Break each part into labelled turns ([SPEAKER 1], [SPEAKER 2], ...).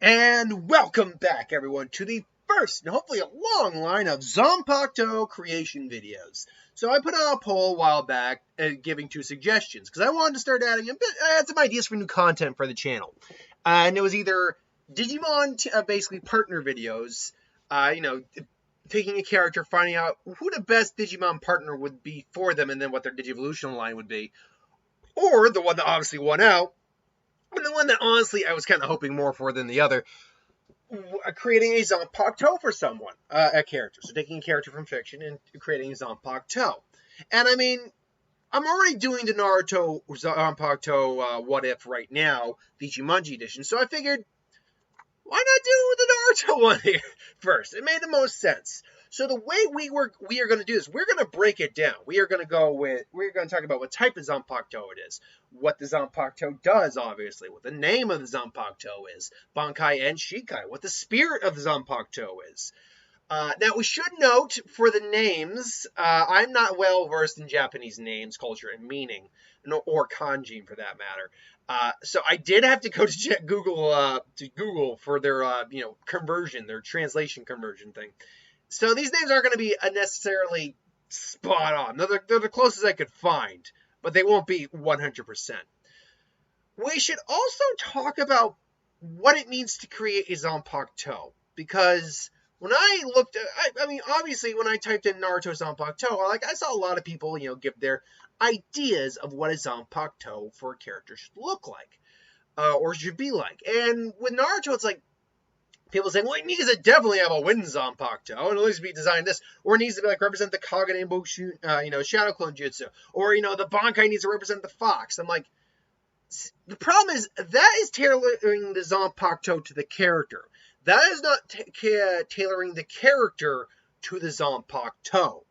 [SPEAKER 1] And welcome back, everyone, to the first and hopefully a long line of Zanpakuto creation videos. So I put out a poll a while back giving two suggestions because I wanted to start adding I had some ideas for new content for the channel. And it was either Digimon basically partner videos, taking a character, finding out who the best Digimon partner would be for them and then what their Digivolution line would be. Or the one that obviously won out, and the one that honestly I was kind of hoping more for than the other, creating a Zanpakuto for someone, a character. So taking a character from fiction and creating a Zanpakuto. And I mean, I'm already doing the Naruto Zanpakuto What If right now, the Jumanji edition. So I figured, why not do the Naruto one here first? It made the most sense. So the way we are going to do this, we're going to break it down. We're going to talk about what type of Zanpakuto it is, what the Zanpakuto does, obviously, what the name of the Zanpakuto is, Bankai and Shikai, what the spirit of the Zanpakuto is. Now, we should note for the names, I'm not well versed in Japanese names, culture, and meaning, or kanji for that matter. So I did have to go to Google for their conversion, their translation conversion thing. So these names aren't going to be necessarily spot on. They're the closest I could find, but they won't be 100%. We should also talk about what it means to create a Zanpakuto, because when I looked at, I mean, obviously, when I typed in Naruto Zanpakuto, I saw a lot of people, give their ideas of what a Zanpakuto for a character should look like, or should be like. And with Naruto, it's like, people saying, well, it needs to definitely have a wind Zanpakuto, and it needs to be designed this, or it needs to be represent the Kagane Bushu, Shadow Clone Jutsu, or the Bankai needs to represent the fox. I'm like, the problem is that is tailoring the Zanpakuto to the character. That is not tailoring the character to the Zanpakuto.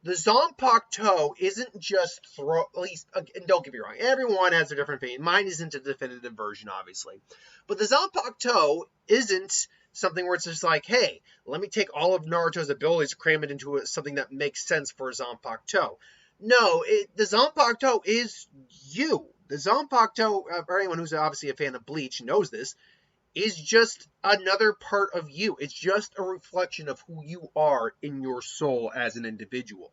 [SPEAKER 1] The Zanpakuto isn't just at least, and don't get me wrong, everyone has a different opinion. Mine isn't a definitive version, obviously. But the Zanpakuto isn't something where it's just like, hey, let me take all of Naruto's abilities, cram it into something that makes sense for a Zanpakuto. No, the Zanpakuto is you. The Zanpakuto, for anyone who's obviously a fan of Bleach knows this, is just another part of you. It's just a reflection of who you are in your soul as an individual.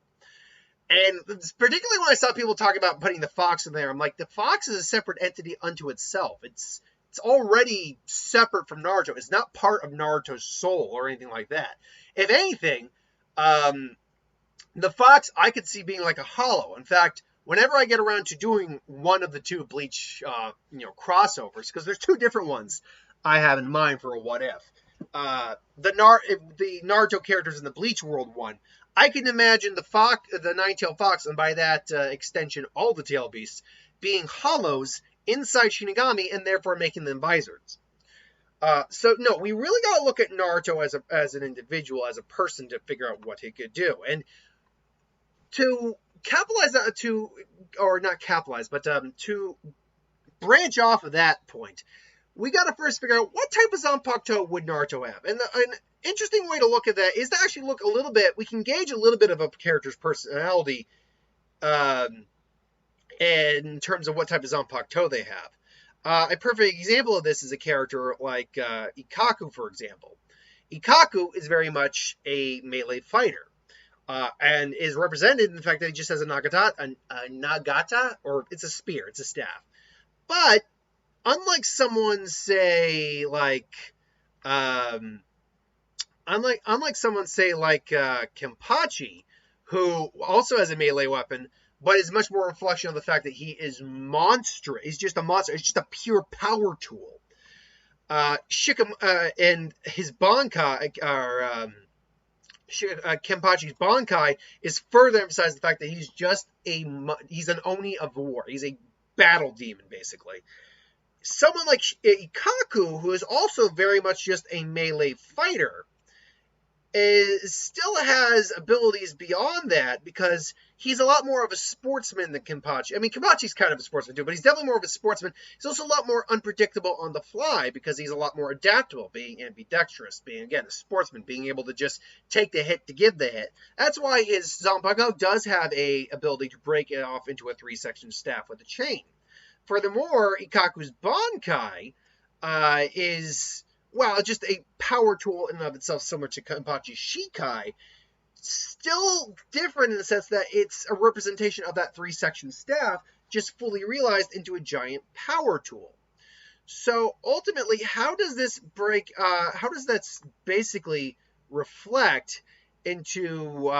[SPEAKER 1] And particularly when I saw people talk about putting the fox in there, I'm like, the fox is a separate entity unto itself. It's already separate from Naruto. It's not part of Naruto's soul or anything like that. If anything, the fox I could see being like a hollow. In fact, whenever I get around to doing one of the two Bleach, crossovers, because there's two different ones I have in mind for a what if. The Naruto characters in the Bleach World one, I can imagine the nine-tailed fox, and by that extension, all the tail beasts, being hollows inside Shinigami, and therefore making them visors. So no, we really got to look at Naruto as an individual, as a person, to figure out what he could do, and to capitalize that, to branch off of that point, we got to first figure out what type of Zanpakuto would Naruto have. And an interesting way to look at that is to actually look a little bit, we can gauge a little bit of a character's personality in terms of what type of Zanpakuto they have. A perfect example of this is a character like Ikkaku, for example. Ikkaku is very much a melee fighter. And is represented in the fact that he just has a nagata, or it's a spear, it's a staff. But unlike someone say like Kenpachi, who also has a melee weapon, but is much more a reflection of the fact that he is monstrous. He's just a monster. It's just a pure power tool. And his Bankai, Kenpachi's Bankai, is further emphasized the fact that he's an Oni of war. He's a battle demon, basically. Someone like Ikkaku, who is also very much just a melee fighter, still has abilities beyond that, because he's a lot more of a sportsman than Kenpachi. I mean, Kenpachi's kind of a sportsman too, but he's definitely more of a sportsman. He's also a lot more unpredictable on the fly, because he's a lot more adaptable, being ambidextrous, being, again, a sportsman, being able to just take the hit to give the hit. That's why his Zanpakuto does have a ability to break it off into a 3-section staff with a chain. Furthermore, Ikkaku's Bankai is while just a power tool in and of itself, similar to Kenpachi's Shikai, still different in the sense that it's a representation of that 3-section staff, just fully realized into a giant power tool. So ultimately, how does this break? How does that basically reflect into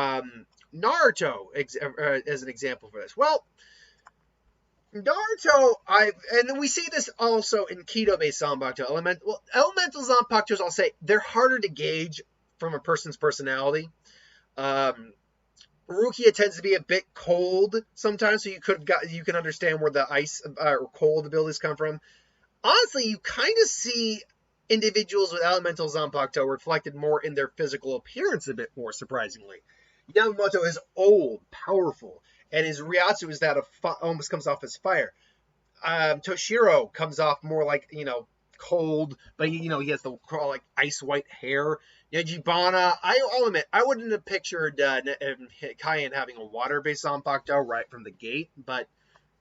[SPEAKER 1] Naruto as an example for this? Well, Naruto, and we see this also in Keto-based Zanpakuto. Elemental Zanpakutos, I'll say, they're harder to gauge from a person's personality. Rukia tends to be a bit cold sometimes, so you can understand where the ice or cold abilities come from. Honestly, you kind of see individuals with elemental Zanpakuto reflected more in their physical appearance a bit more, surprisingly. Yamamoto is old, powerful, and his Ryatsu is that almost comes off as fire. Toshiro comes off more like, cold, but he has the like ice white hair. Jibana, I'll admit, I wouldn't have pictured Kaien having a water-based Zanpakuto right from the gate, but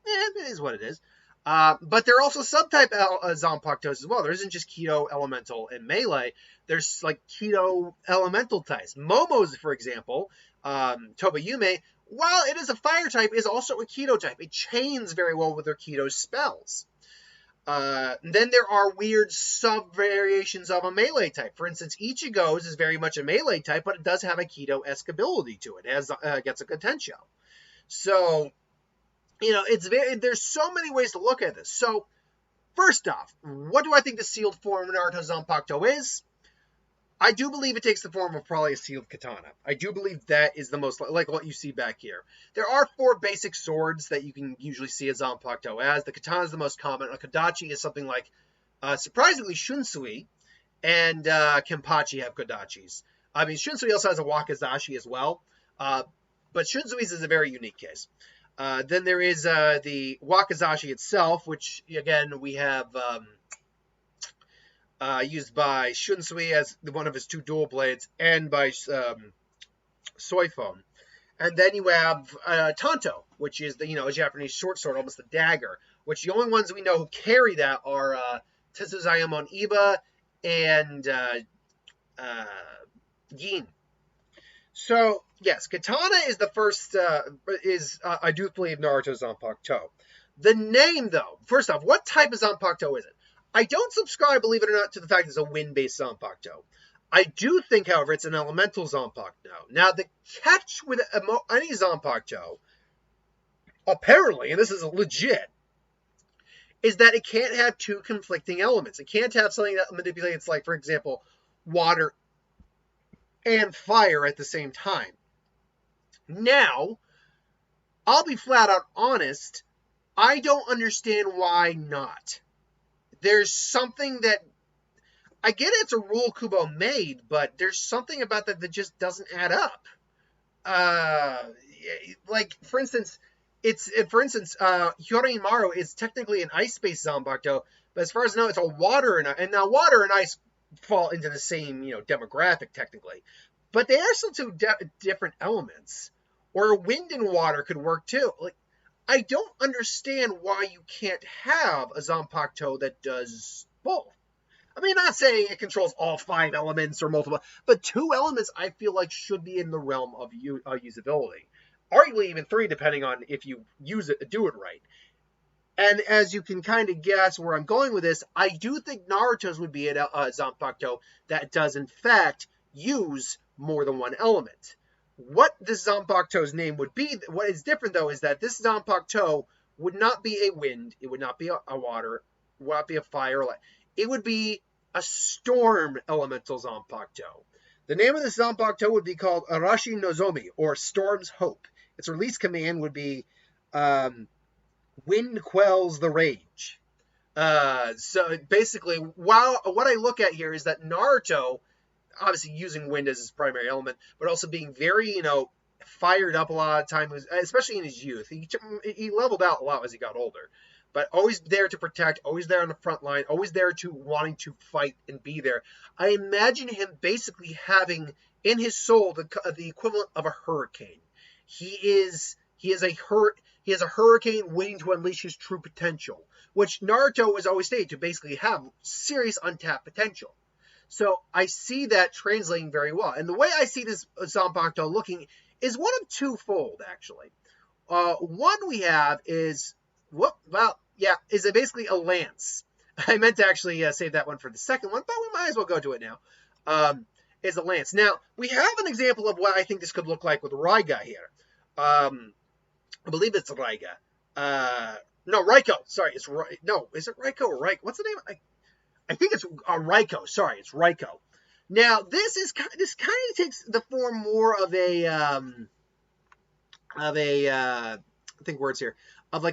[SPEAKER 1] it is what it is. But there are also subtype Zanpakutos as well. There isn't just Keto, Elemental, and Melee. There's like Keto Elemental types. Momo's, for example, Tobayume, while it is a fire type, is also a Keto type. It chains very well with their Keto spells. Then there are weird sub-variations of a Melee type. For instance, Ichigo's is very much a Melee type, but it does have a Keto-esque ability to it. It gets a Gotenshou. So, there's so many ways to look at this. So, first off, what do I think the sealed form of Naruto Zanpakuto is? I do believe it takes the form of probably a sealed katana. I do believe that is the most, like what you see back here. There are 4 basic swords that you can usually see a Zanpakuto as. The katana is the most common. A kodachi is something like, surprisingly, Shunsui and Kenpachi have kodachis. I mean, Shunsui also has a wakizashi as well, but Shunsui's is a very unique case. Then there is the wakizashi itself, which, again, we have used by Shunsui as one of his 2 dual blades, and by Soifon. And then you have Tanto, which is a Japanese short sword, almost a dagger, which the only ones we know who carry that are Tetsuzayamon Iba and Gin. So, yes, katana is the first, I do believe, Naruto Zanpakuto. The name, though, first off, what type of Zanpakuto is it? I don't subscribe, believe it or not, to the fact it's a wind-based Zanpakuto. I do think, however, it's an elemental Zanpakuto. Now, the catch with any Zanpakuto, apparently, and this is legit, is that it can't have 2 conflicting elements. It can't have something that manipulates, like, for example, water and fire at the same time. Now, I'll be flat out honest, I don't understand why not. There's something that, I get it's a rule Kubo made, but there's something about that that just doesn't add up. Like, for instance, Hyorimaru is technically an ice-based Zanpakuto, but as far as I know, it's a water and now water and ice fall into the same, demographic technically. But they are still 2 different elements. Or wind and water could work too. Like, I don't understand why you can't have a Zanpakuto that does both. I mean, not saying it controls all 5 elements or multiple, but 2 elements I feel like should be in the realm of usability. Arguably even 3, depending on if you do it right. And as you can kind of guess where I'm going with this, I do think Naruto's would be a Zanpakuto that does, in fact, use more than 1 element. What this Zanpakuto's name would be, what is different, though, is that this Zanpakuto would not be a wind, it would not be a water, it would not be a fire, it would be a storm elemental Zanpakuto. The name of this Zanpakuto would be called Arashi Nozomi, or Storm's Hope. Its release command would be Wind Quells the Rage. So basically, what I look at here is that Naruto, obviously using wind as his primary element, but also being very, fired up a lot of time, especially in his youth. He leveled out a lot as he got older, but always there to protect, always there on the front line, always there to wanting to fight and be there. I imagine him basically having in his soul the equivalent of a hurricane. He has a hurricane waiting to unleash his true potential, which Naruto was always stated to basically have serious untapped potential. So I see that translating very well. And the way I see this Zanpakuto looking is one of twofold, actually. One we have is, is it basically a lance. I meant to actually save that one for the second one, but we might as well go to it now. Is a lance. Now, we have an example of what I think this could look like with Raiga here. I believe it's Raiga. No, Raiko. Sorry, is it Raiko or Raiko? What's the name? I think it's Raiko. Sorry, it's Raiko. Now, this kind of takes the form more of I think words here, of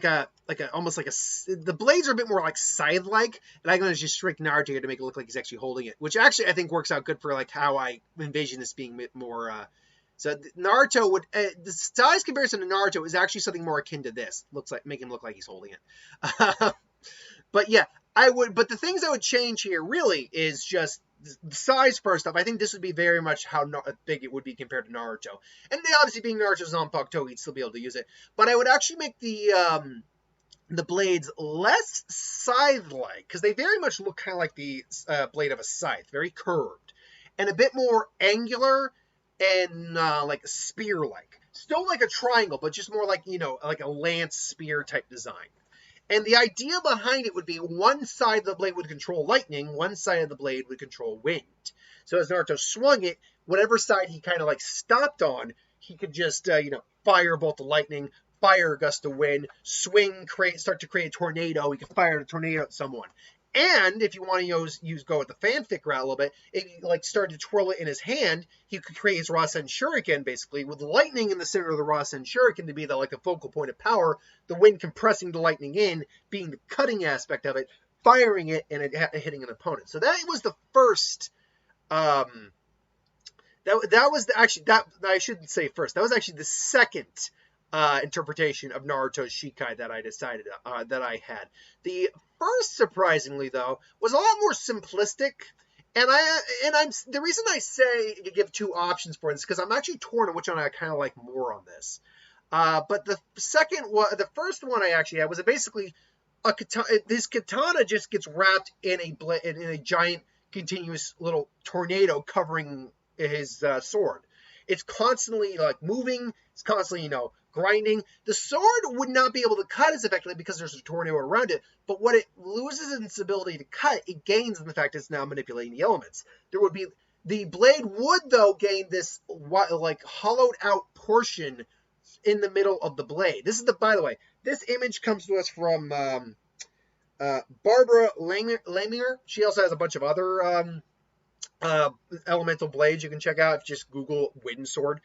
[SPEAKER 1] almost like the blades are a bit more like scythe-like, and I'm going to just shrink Naruto here to make it look like he's actually holding it, which actually I think works out good for like how I envision this being more. So Naruto would the size comparison to Naruto is actually something more akin to this. Looks like make him look like he's holding it. But yeah, I would. But the things I would change here really is just the size first off. I think this would be very much how big it would be compared to Naruto. And obviously being Naruto's Zanpakuto, he'd still be able to use it. But I would actually make the blades less scythe-like, because they very much look kind of like the blade of a scythe, very curved, and a bit more angular and like a spear-like. Still like a triangle, but just more like, like a lance spear type design. And the idea behind it would be one side of the blade would control lightning, one side of the blade would control wind. So as Naruto swung it, whatever side he kind of like stopped on, he could just, fire both the lightning, fire a gust of wind, swing, start to create a tornado. He could fire a tornado at someone. And if you want to go with the fanfic route a little bit, if you started to twirl it in his hand, he could create his Rasen Shuriken, basically, with lightning in the center of the Rasen Shuriken to be the focal point of power, the wind compressing the lightning in, being the cutting aspect of it, firing it, and it hitting an opponent. So that was the first. That was I shouldn't say first. That was actually the second interpretation of Naruto's Shikai that I decided that I had. The first, surprisingly though, was a lot more simplistic, and the reason I say to give two options for this because I'm actually torn on which one I kind of like more on this. But the first one I actually had was basically a katana. This katana just gets wrapped in a giant continuous little tornado covering his sword. It's constantly moving. It's constantly grinding. The sword would not be able to cut as effectively because there's a tornado around it, but what it loses in its ability to cut, it gains in the fact it's now manipulating the elements. The blade would though gain this hollowed out portion in the middle of the blade. By the way, this image comes to us from Barbara Lamier. She also has a bunch of other elemental blades you can check out if you just Google wind sword.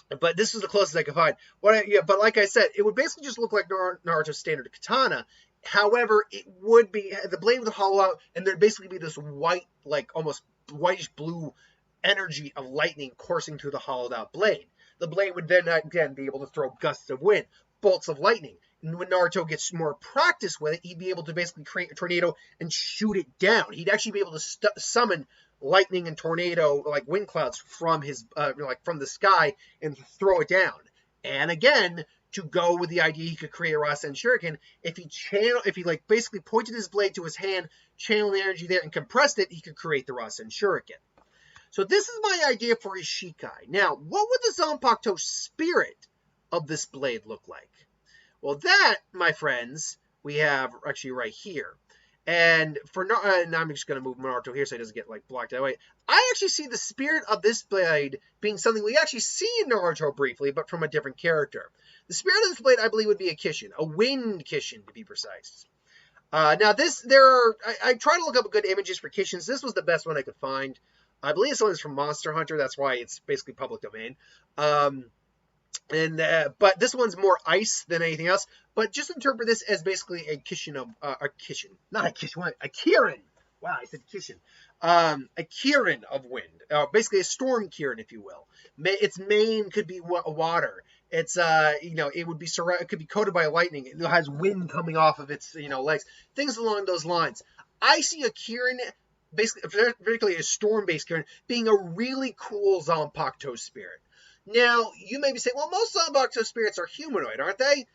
[SPEAKER 1] But this is the closest I could find. But like I said, it would basically just look like Naruto's standard katana. However, the blade would hollow out, and there'd basically be this white, almost whitish blue energy of lightning coursing through the hollowed out blade. The blade would then again be able to throw gusts of wind, bolts of lightning. And when Naruto gets more practice with it, he'd be able to basically create a tornado and shoot it down. He'd actually be able to summon lightning and tornado wind clouds from his from the sky and throw it down. And again, to go with the idea he could create a Rasen Shuriken, if he basically pointed his blade to his hand, channeled the energy there and compressed it, he could create the Rasen Shuriken. So this is my idea for his Shikai. Now, what would the Zanpakuto spirit of this blade look like? Well, that, my friends, we have actually right here. And now I'm just going to move Naruto here so he doesn't get blocked that way. I actually see the spirit of this blade being something we actually see in Naruto briefly, but from a different character. The spirit of this blade, I believe, would be a Kishin, a wind Kishin to be precise. Now I try to look up good images for Kishins. This was the best one I could find. I believe this one is from Monster Hunter. That's why it's basically public domain. But this one's more ice than anything else. But just interpret this as basically a Kishin of a Kishin, not a Kishin, a Kirin. Wow, I said Kishin. A Kirin of wind, basically a storm Kirin, if you will. Its mane could be water. It's it would be it could be coated by lightning. It has wind coming off of its legs. Things along those lines. I see a Kirin, basically, particularly a storm-based Kirin, being a really cool Zanpakuto spirit. Now, you may be saying, well, most Zanpakuto spirits are humanoid, aren't they?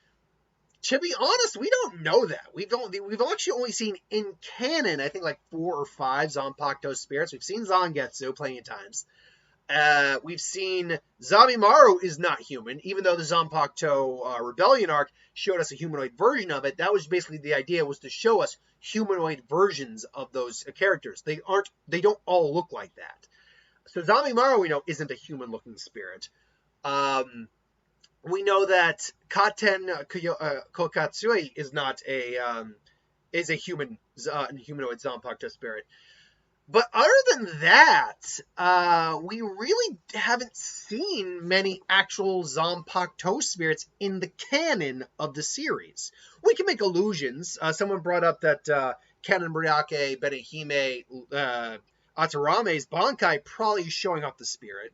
[SPEAKER 1] To be honest, we don't know that. We've actually only seen in canon, I think, like 4 or 5 Zanpakuto spirits. We've seen Zangetsu plenty of times. We've seen Zamimaru is not human, even though the Zanpakuto Rebellion arc showed us a humanoid version of it. That was basically the idea, was to show us humanoid versions of those characters. They don't all look like that. So Zamimaru, we know, isn't a human-looking spirit. We know that Katen Kokatsui is not is a humanoid Zanpakuto spirit. But other than that, we really haven't seen many actual Zanpakuto spirits in the canon of the series. We can make allusions. Someone brought up that Kanen Muriake, Benihime, Atarame's Bankai probably showing off the spirit.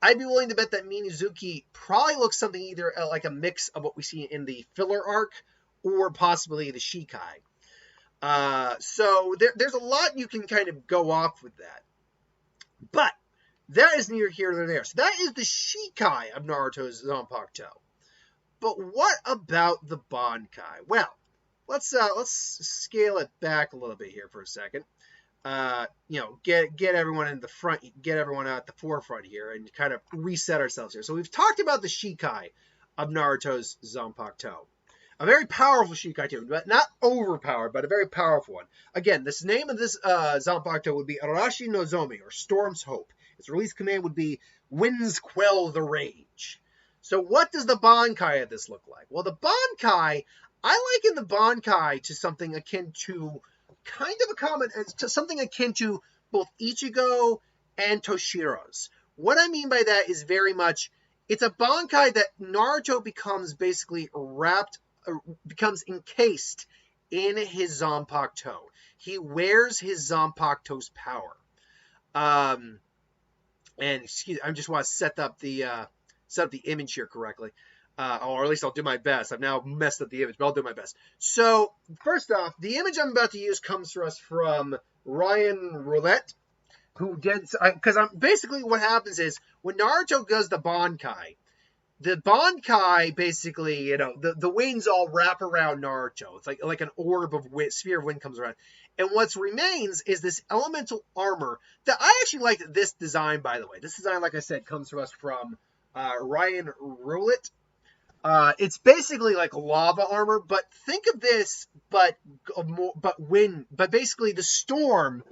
[SPEAKER 1] I'd be willing to bet that Minazuki probably looks something either like a mix of what we see in the filler arc or possibly the Shikai. So there's a lot you can kind of go off with that. But that is neither here nor there. So that is the Shikai of Naruto's Zanpakuto. But what about the Bankai? Well, let's scale it back a little bit here for a second. Get everyone in the front, get everyone at the forefront here, and kind of reset ourselves here. So we've talked about the Shikai of Naruto's Zanpakuto. A very powerful Shikai too, but not overpowered, but a very powerful one. Again, this name of this Zanpakuto would be Arashi no Zomi, or Storm's Hope. Its release command would be Winds Quell the Rage. So what does the Bankai of this look like? Well, the Bankai, I liken the Bankai to something akin to something akin to both Ichigo and Toshiro's. What I mean by that is very much, it's a Bankai that Naruto becomes basically becomes encased in his Zanpakuto. He wears his Zanpakuto's power. And excuse me, I just want to set up the image here correctly. Or at least I'll do my best. I've now messed up the image, but I'll do my best. So, first off, the image I'm about to use comes to us from Ryan Roulette, who did, because basically what happens is, when Naruto does the Bankai basically, the wings all wrap around Naruto. It's like an orb of wind, sphere of wind comes around. And what remains is this elemental armor that I actually liked this design, by the way. This design, like I said, comes to us from Ryan Roulette. It's basically like lava armor, but think of this, but basically the storm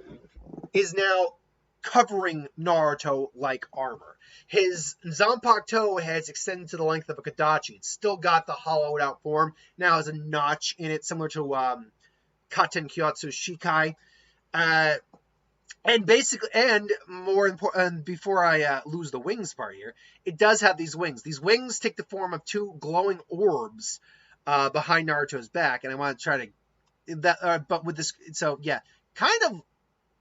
[SPEAKER 1] is now covering Naruto like armor. His Zanpakuto has extended to the length of a Kodachi. It's still got the hollowed out form. Now has a notch in it, similar to Katen Kyotsu's Shikai. And basically, and more important, before I lose the wings part here, it does have these wings. These wings take the form of 2 glowing orbs behind Naruto's back, and I want to try to but with this, so yeah, kind of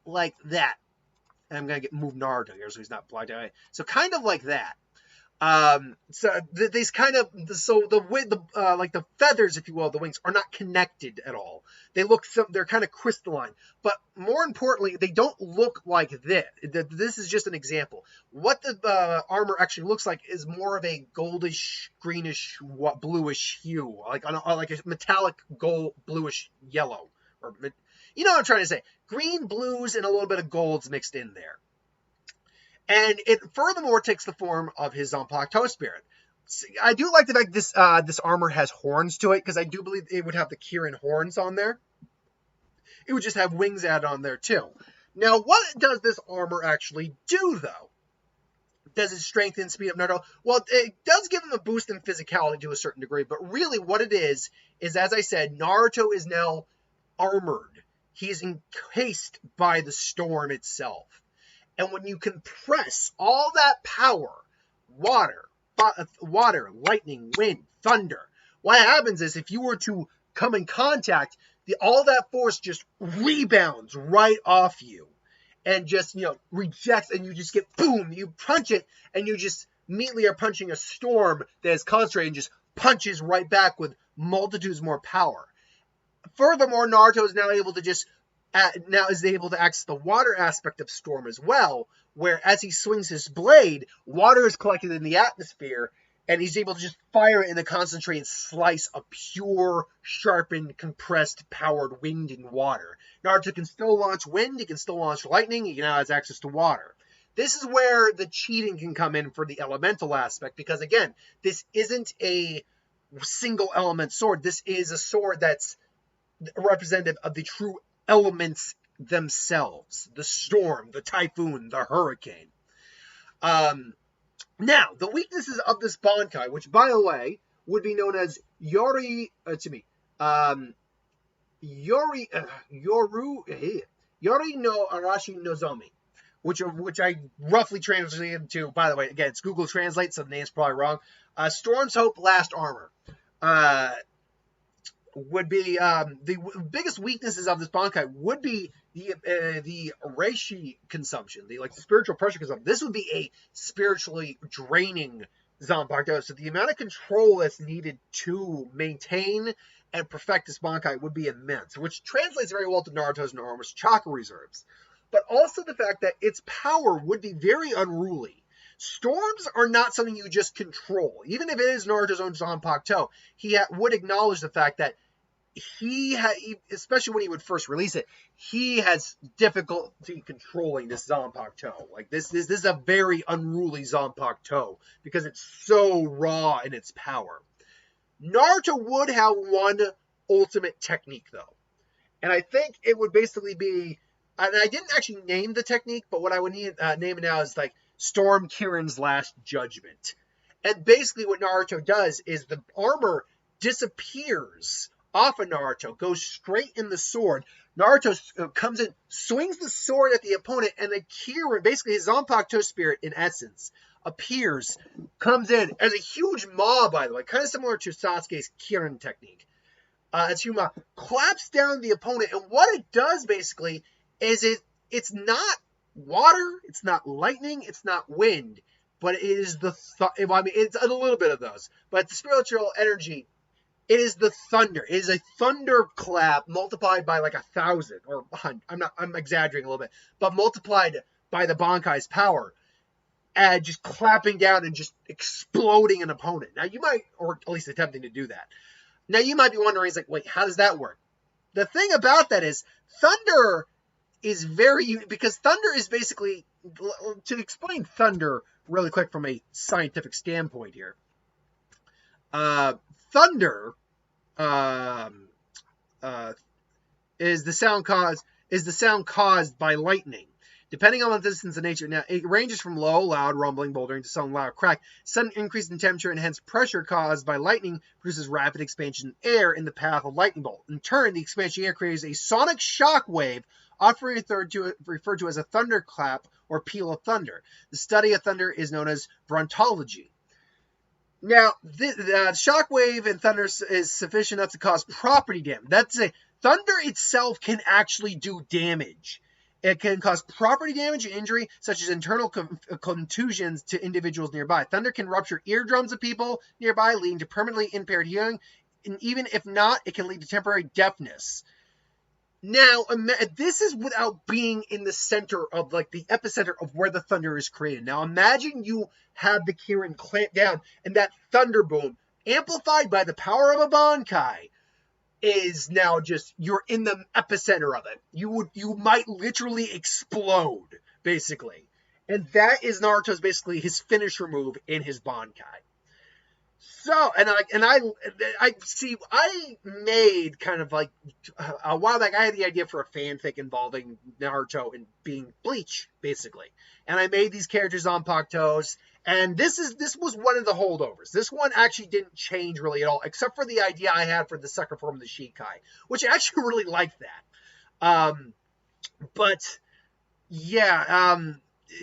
[SPEAKER 1] like that. And I'm gonna move Naruto here so he's not blinded away. So kind of like that. These kind of, so like the feathers, if you will, the wings are not connected at all. They're kind of crystalline, but more importantly, they don't look like this. This is just an example. What the armor actually looks like is more of a goldish, greenish, bluish hue, like a metallic gold, bluish yellow, or you know what I'm trying to say. Green, blues, and a little bit of golds mixed in there. And it furthermore takes the form of his Zanpakuto spirit. I do like the fact this armor has horns to it, because I do believe it would have the Kirin horns on there. It would just have wings added on there too. Now, what does this armor actually do, though? Does it strengthen and speed up Naruto? Well, it does give him a boost in physicality to a certain degree, but really what it is, as I said, Naruto is now armored. He's encased by the storm itself. And when you compress all that power, water, lightning, wind, thunder, what happens is, if you were to come in contact, all that force just rebounds right off you and just, rejects, and you just get, boom, you punch it, and you just immediately are punching a storm that is concentrated and just punches right back with multitudes more power. Furthermore, Naruto is now able to access the water aspect of storm as well, where as he swings his blade, water is collected in the atmosphere, and he's able to just fire it in the concentrated slice of pure, sharpened, compressed, powered wind and water. Naruto can still launch wind, he can still launch lightning, he now has access to water. This is where the cheating can come in for the elemental aspect, because again, this isn't a single element sword. This is a sword that's representative of the true elements themselves. The storm, the typhoon, the hurricane. Now, the weaknesses of this Bankai, which, by the way, would be known as Yori no Arashi Nozomi, which I roughly translated to, by the way, again, it's Google Translate, so the name's probably wrong. Storm's Hope Last Armor. Would be the biggest weaknesses of this Bankai would be the reishi consumption, the spiritual pressure consumption. This would be a spiritually draining Zanpakuto, so the amount of control that's needed to maintain and perfect this Bankai would be immense, which translates very well to Naruto's enormous chakra reserves, but also the fact that its power would be very unruly. Storms are not something you just control. Even if it is Naruto's own Zanpakuto, he would acknowledge the fact that especially when he would first release it, he has difficulty controlling this Zanpakuto. Like this is a very unruly Zanpakuto because it's so raw in its power. Naruto would have one ultimate technique though, and I think it would basically be. And I didn't actually name the technique, but what I would name it now is like Storm Kirin's Last Judgment. And basically what Naruto does is the armor disappears off of Naruto, goes straight in the sword. Naruto comes in, swings the sword at the opponent, and the Kirin, basically his Zanpakuto spirit in essence, appears, comes in as a huge maw, by the way, kind of similar to Sasuke's Kirin technique. Tsuma claps down the opponent, and what it does basically is it's not water, it's not lightning, it's not wind, but it is it's a little bit of those, but the spiritual energy, it is the thunder. It is a thunderclap multiplied by like 1,000, or I'm exaggerating a little bit, but multiplied by the Bankai's power, and just clapping down and just exploding an opponent. Now you might, or at least attempting to do that. Now you might be wondering, it's like, wait, how does that work? The thing about that is, thunder is because thunder is basically, to explain thunder really quick from a scientific standpoint here, thunder is the sound caused by lightning. Depending on the distance and nature, now it ranges from low, loud, rumbling, bouldering to sudden, loud crack. Sudden increase in temperature and hence pressure caused by lightning produces rapid expansion of air in the path of lightning bolt. In turn, the expansion of air creates a sonic shock wave, often referred to as a thunderclap or peal of thunder. The study of thunder is known as brontology. Now, the shock wave in thunder is sufficient enough to cause property damage. That's to say, thunder itself can actually do damage. It can cause property damage and injury, such as internal contusions to individuals nearby. Thunder can rupture eardrums of people nearby, leading to permanently impaired hearing. And even if not, it can lead to temporary deafness. Now, this is without being in the center of, like, the epicenter of where the thunder is created. Now, imagine you have the Kirin clamp down, and that thunder boom, amplified by the power of a Bankai, is now just, you're in the epicenter of it. You might literally explode, basically. And that is Naruto's, basically, his finisher move in his Bankai. So, I made kind of like, a while back, I had the idea for a fanfic involving Naruto and being Bleach, basically. And I made these characters on Zanpakutos, and this was one of the holdovers. This one actually didn't change really at all, except for the idea I had for the second form of the Shikai, which I actually really liked that. But, yeah,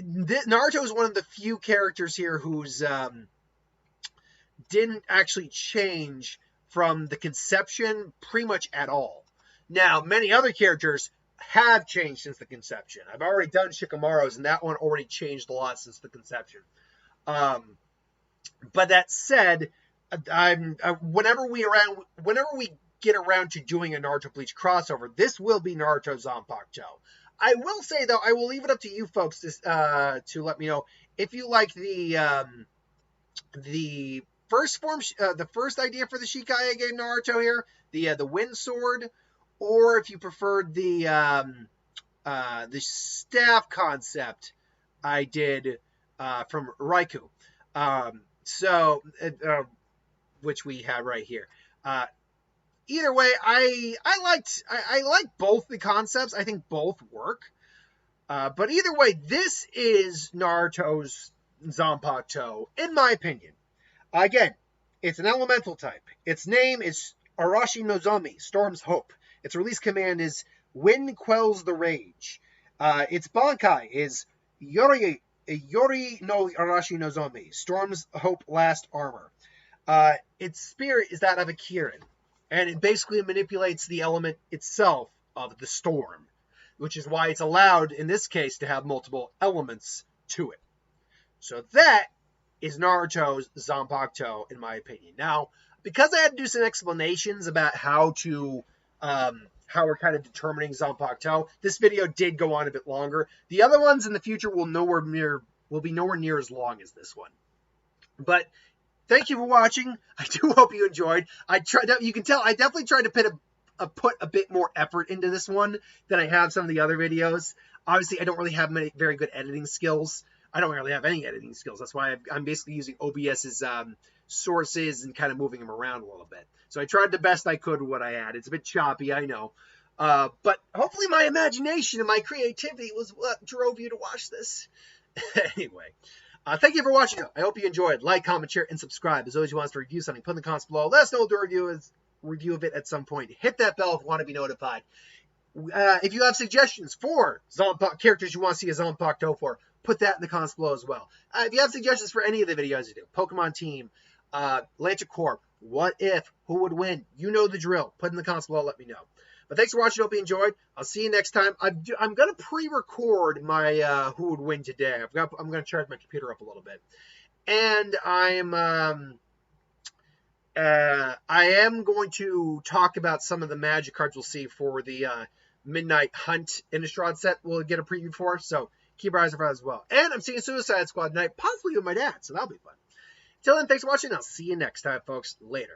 [SPEAKER 1] Naruto is one of the few characters here who's, didn't actually change from the conception pretty much at all. Now, many other characters have changed since the conception. I've already done Shikamaru's, and that one already changed a lot since the conception. But that said, whenever we get around to doing a Naruto Bleach crossover, this will be Naruto Zanpakuto. I will say, though, I will leave it up to you folks to let me know if you like the first form, the first idea for the Shikai I gave Naruto here, the wind sword, or if you preferred the staff concept, I did from Raikou. Which we have right here. Either way, I like both the concepts. I think both work. But either way, this is Naruto's Zanpakuto, in my opinion. Again, it's an elemental type. Its name is Arashi Nozomi, Storm's Hope. Its release command is Wind Quells the Rage. Its Bankai is Yori no Arashi Nozomi, Storm's Hope Last Armor. Its spirit is that of a Kirin, and it basically manipulates the element itself of the storm, which is why it's allowed, in this case, to have multiple elements to it. So that is Naruto's Zanpakuto, in my opinion. Now, because I had to do some explanations about how we're kind of determining Zanpakuto, this video did go on a bit longer. The other ones in the future will be nowhere near as long as this one. But thank you for watching. I do hope you enjoyed. You can tell I definitely tried to put a bit more effort into this one than I have some of the other videos. Obviously, I don't really have very good editing skills. I don't really have any editing skills. That's why I'm basically using OBS's sources and kind of moving them around a little bit. So I tried the best I could with what I had. It's a bit choppy, I know. But hopefully my imagination and my creativity was what drove you to watch this. Anyway, thank you for watching. I hope you enjoyed. Like, comment, share, and subscribe. As always, you want us to review something, put in the comments below. Let us know what the review of it at some point. Hit that bell if you want to be notified. If you have suggestions for characters you want to see a Zanpakuto for, put that in the comments below as well. If you have suggestions for any of the videos you do, Pokemon Team, Lancer Corp, What If, Who Would Win, you know the drill. Put in the comments below, let me know. But thanks for watching. Hope you enjoyed. I'll see you next time. I'm going to pre-record my Who Would Win today. I'm going to charge my computer up a little bit. And I am going to talk about some of the magic cards we'll see for the Midnight Hunt Innistrad set we'll get a preview for. So keep your eyes on that as well. And I'm seeing Suicide Squad tonight, possibly with my dad. So that'll be fun. Till then, thanks for watching. I'll see you next time, folks. Later.